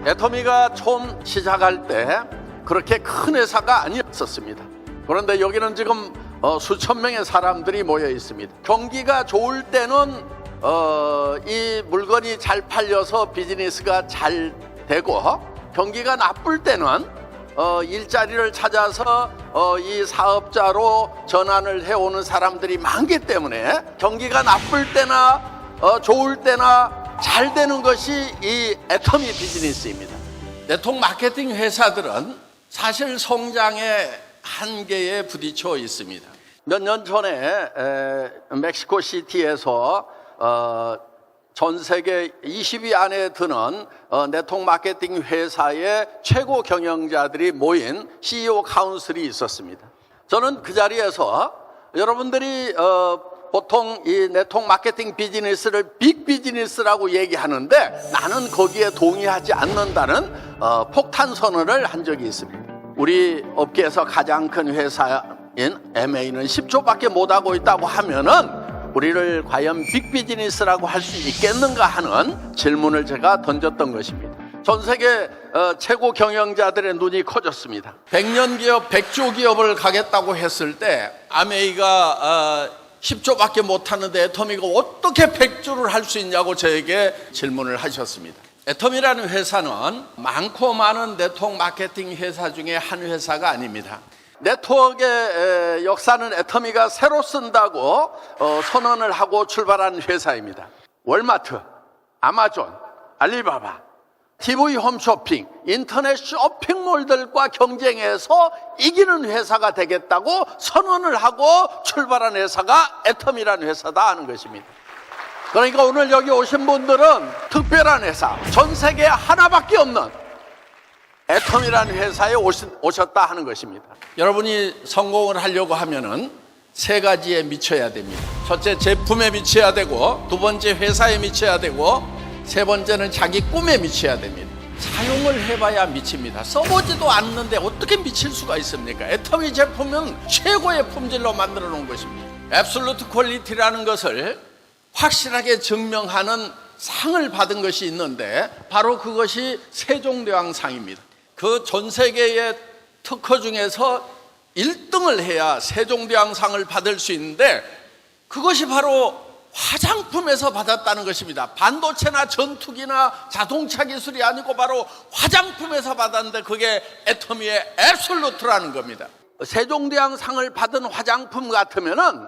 애터미가 처음 시작할 때 그렇게 큰 회사가 아니었습니다. 그런데 여기는 지금 수천 명의 사람들이 모여 있습니다. 경기가 좋을 때는 이 물건이 잘 팔려서 비즈니스가 잘 되고, 경기가 나쁠 때는 일자리를 찾아서 이 사업자로 전환을 해오는 사람들이 많기 때문에 경기가 나쁠 때나 좋을 때나 잘 되는 것이 이 애터미 비즈니스입니다. 네트워크 마케팅 회사들은 사실 성장의 한계에 부딪혀 있습니다. 몇 년 전에 멕시코 시티에서 전 세계 20위 안에 드는 네트워크 마케팅 회사의 최고 경영자들이 모인 CEO 카운슬이 있었습니다. 저는 그 자리에서 여러분들이 보통 이 네트워크 마케팅 비즈니스를 빅 비즈니스라고 얘기하는데 나는 거기에 동의하지 않는다는 폭탄 선언을 한 적이 있습니다. 우리 업계에서 가장 큰 회사인 MA는 10조밖에 못하고 있다고 하면은 우리를 과연 빅 비즈니스라고 할 수 있겠는가 하는 질문을 제가 던졌던 것입니다. 전 세계 최고 경영자들의 눈이 커졌습니다. 100년 기업, 100조 기업을 가겠다고 했을 때 MA가 10조밖에 못하는데 애터미가 어떻게 100조를 할 수 있냐고 저에게 질문을 하셨습니다. 애터미라는 회사는 많고 많은 네트워크 마케팅 회사 중에 한 회사가 아닙니다. 네트워크의 역사는 애터미가 새로 쓴다고 선언을 하고 출발한 회사입니다. 월마트, 아마존, 알리바바, TV 홈쇼핑, 인터넷 쇼핑몰들과 경쟁해서 이기는 회사가 되겠다고 선언을 하고 출발한 회사가 애터미라는 회사다 하는 것입니다. 그러니까 오늘 여기 오신 분들은 특별한 회사, 전 세계에 하나밖에 없는 애터미라는 회사에 오셨다 하는 것입니다. 여러분이 성공을 하려고 하면은 세 가지에 미쳐야 됩니다. 첫째, 제품에 미쳐야 되고, 두 번째, 회사에 미쳐야 되고, 세 번째는 자기 꿈에 미쳐야 됩니다. 사용을 해봐야 미칩니다. 써보지도 않는데 어떻게 미칠 수가 있습니까? 애터미 제품은 최고의 품질로 만들어 놓은 것입니다. 앱솔루트 퀄리티라는 것을 확실하게 증명하는 상을 받은 것이 있는데 바로 그것이 세종대왕상입니다. 그 전 세계의 특허 중에서 1등을 해야 세종대왕상을 받을 수 있는데 그것이 바로 화장품에서 받았다는 것입니다. 반도체나 전투기나 자동차 기술이 아니고 바로 화장품에서 받았는데 그게 애터미의 앱솔루트라는 겁니다. 세종대왕상을 받은 화장품 같으면은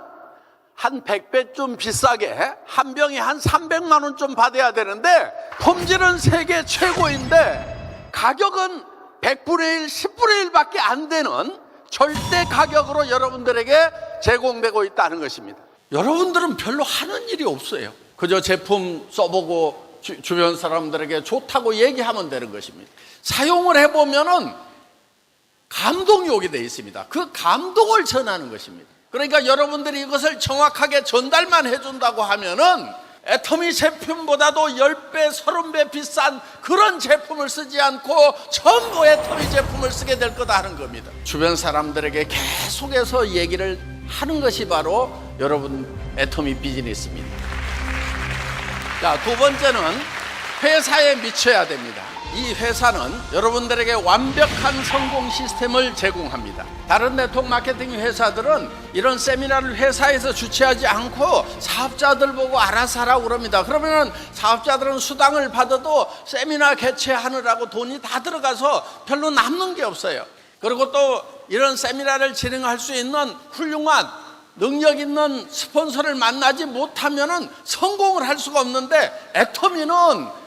한 100배쯤 비싸게 한 병에 한 300만 원쯤 받아야 되는데 품질은 세계 최고인데 가격은 100분의 1, 10분의 1밖에 안 되는 절대 가격으로 여러분들에게 제공되고 있다는 것입니다. 여러분들은 별로 하는 일이 없어요. 그저 제품 써보고 주변 사람들에게 좋다고 얘기하면 되는 것입니다. 사용을 해보면은 감동이 오게 되어 있습니다. 그 감동을 전하는 것입니다. 그러니까 여러분들이 이것을 정확하게 전달만 해준다고 하면은 애터미 제품보다도 10배, 30배 비싼 그런 제품을 쓰지 않고 전부 애터미 제품을 쓰게 될 거다 하는 겁니다. 주변 사람들에게 계속해서 얘기를 하는 것이 바로 여러분 애터미 비즈니스입니다. 자, 두 번째는 회사에 미쳐야 됩니다. 이 회사는 여러분들에게 완벽한 성공 시스템을 제공합니다. 다른 네트워크 마케팅 회사들은 이런 세미나를 회사에서 주최하지 않고 사업자들 보고 알아서 하라고 그럽니다. 그러면 사업자들은 수당을 받아도 세미나 개최하느라고 돈이 다 들어가서 별로 남는 게 없어요. 그리고 또 이런 세미나를 진행할 수 있는 훌륭한 능력 있는 스폰서를 만나지 못하면 성공을 할 수가 없는데 애터미는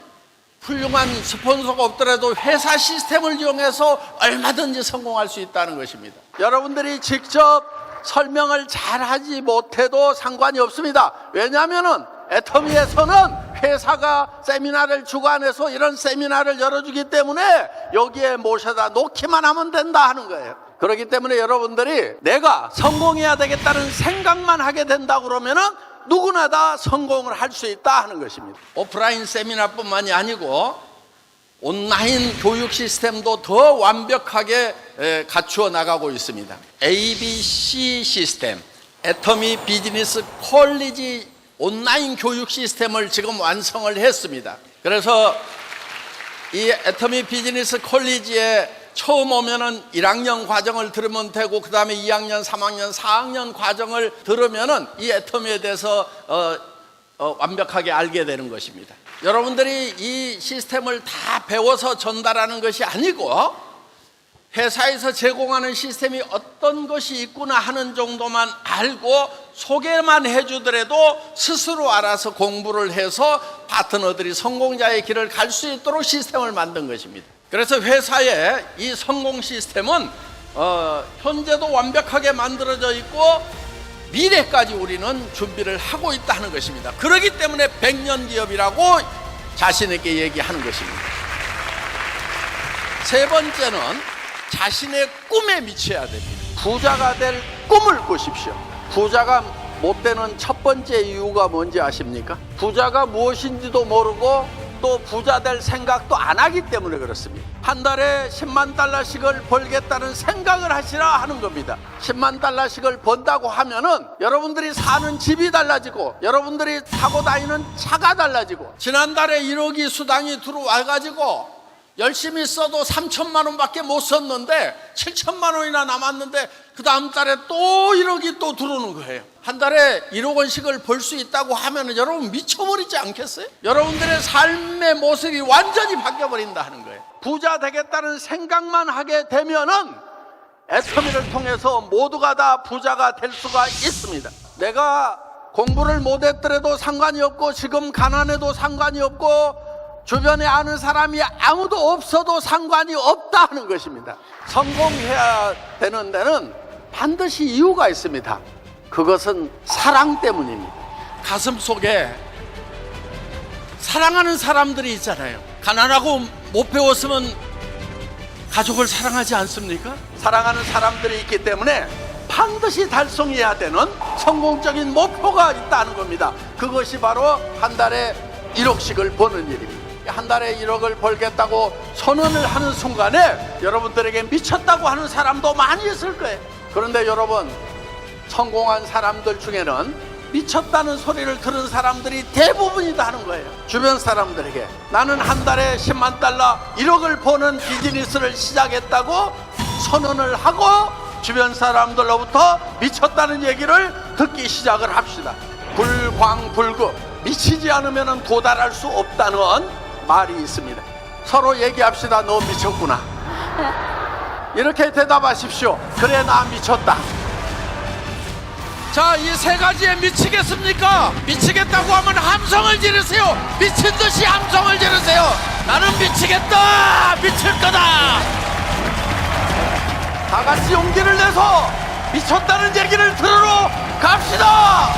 훌륭한 스폰서가 없더라도 회사 시스템을 이용해서 얼마든지 성공할 수 있다는 것입니다. 여러분들이 직접 설명을 잘하지 못해도 상관이 없습니다. 왜냐하면 애터미에서는 회사가 세미나를 주관해서 이런 세미나를 열어주기 때문에 여기에 모셔다 놓기만 하면 된다 하는 거예요. 그렇기 때문에 여러분들이 내가 성공해야 되겠다는 생각만 하게 된다 그러면은 누구나 다 성공을 할 수 있다 하는 것입니다. 오프라인 세미나뿐만이 아니고 온라인 교육 시스템도 더 완벽하게 갖추어 나가고 있습니다. ABC 시스템, 애터미 비즈니스 콜리지 온라인 교육 시스템을 지금 완성을 했습니다. 그래서 이 애터미 비즈니스 콜리지에 처음 오면은 1학년 과정을 들으면 되고 그 다음에 2학년, 3학년, 4학년 과정을 들으면은 이 애터미에 대해서 완벽하게 알게 되는 것입니다. 여러분들이 이 시스템을 다 배워서 전달하는 것이 아니고 회사에서 제공하는 시스템이 어떤 것이 있구나 하는 정도만 알고 소개만 해주더라도 스스로 알아서 공부를 해서 파트너들이 성공자의 길을 갈 수 있도록 시스템을 만든 것입니다. 그래서 회사의 이 성공 시스템은 현재도 완벽하게 만들어져 있고 미래까지 우리는 준비를 하고 있다는 것입니다. 그렇기 때문에 100년 기업이라고 자신에게 얘기하는 것입니다. 세 번째는 자신의 꿈에 미쳐야 됩니다. 부자가 될 꿈을 꾸십시오. 부자가 못 되는 첫 번째 이유가 뭔지 아십니까? 부자가 무엇인지도 모르고 또 부자 될 생각도 안 하기 때문에 그렇습니다. 한 달에 10만 달러씩을 벌겠다는 생각을 하시라 하는 겁니다. 10만 달러씩을 번다고 하면은 여러분들이 사는 집이 달라지고 여러분들이 타고 다니는 차가 달라지고 지난달에 1억이 수당이 들어와가지고 열심히 써도 3천만 원밖에 못 썼는데 7천만 원이나 남았는데 그 다음 달에 또 1억이 또 들어오는 거예요. 한 달에 1억 원씩을 벌 수 있다고 하면 여러분 미쳐버리지 않겠어요? 여러분들의 삶의 모습이 완전히 바뀌어버린다 하는 거예요. 부자 되겠다는 생각만 하게 되면은 애터미를 통해서 모두가 다 부자가 될 수가 있습니다. 내가 공부를 못했더라도 상관이 없고 지금 가난해도 상관이 없고 주변에 아는 사람이 아무도 없어도 상관이 없다 하는 것입니다. 성공해야 되는 데는 반드시 이유가 있습니다. 그것은 사랑 때문입니다. 가슴 속에 사랑하는 사람들이 있잖아요. 가난하고 못 배웠으면 가족을 사랑하지 않습니까? 사랑하는 사람들이 있기 때문에 반드시 달성해야 되는 성공적인 목표가 있다는 겁니다. 그것이 바로 한 달에 1억씩을 버는 일입니다. 한 달에 1억을 벌겠다고 선언을 하는 순간에 여러분들에게 미쳤다고 하는 사람도 많이 있을 거예요. 그런데 여러분, 성공한 사람들 중에는 미쳤다는 소리를 들은 사람들이 대부분이다 하는 거예요. 주변 사람들에게 나는 한 달에 10만 달러 1억을 버는 비즈니스를 시작했다고 선언을 하고 주변 사람들로부터 미쳤다는 얘기를 듣기 시작을 합시다. 불광불급, 미치지 않으면 도달할 수 없다는 말이 있습니다. 서로 얘기합시다. 너 미쳤구나. 이렇게 대답하십시오. 그래, 나 미쳤다. 자, 이 세 가지에 미치겠습니까? 미치겠다고 하면 함성을 지르세요. 미친 듯이 함성을 지르세요. 나는 미치겠다. 미칠 거다. 다 같이 용기를 내서 미쳤다는 얘기를 들으러 갑시다.